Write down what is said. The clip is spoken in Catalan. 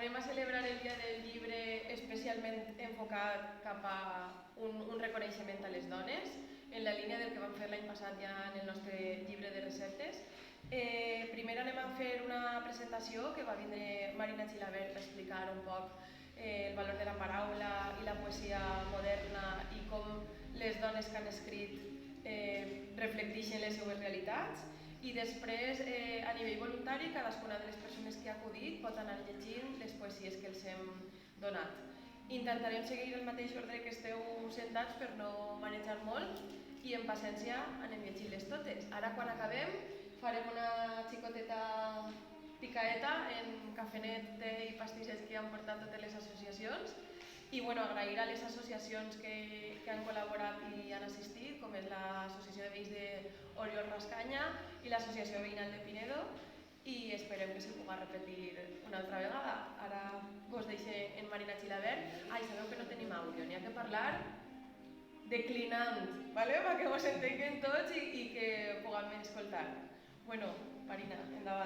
anem a celebrar el Dia del Llibre especialment enfocat cap a un reconeixement a les dones, en la línia del que vam fer l'any passat ja en el nostre llibre de receptes. Primer anem a fer una presentació que va vindre Marina Gilabert a explicar un poc el valor de la paraula i la poesia moderna i com les dones que han escrit reflecteixen les seues realitats. I després, a nivell voluntari, cadascuna de les persones que ha acudit pot anar llegint les poesies que els hem donat. Intentarem seguir el mateix ordre que esteu sentats per no manejar molt i en paciència anem llegint-les totes. Ara quan acabem farem una xicoteta picaeta en cafenet, té i pastisses que han portat totes les associacions i agrair a les associacions que han col·laborat i han assistit, com és l'Associació de Veïns d'Oriol Rascanya i l'Associació Veïnal de Pinedo, i esperem que se pugui repetir una altra vegada. Ara vos deixo en Marina Gilabert. Sabeu que no tenim àudio, n'hi ha que parlar declinant, perquè vos entenguem tots i que puguem escoltar. Marina, endavant.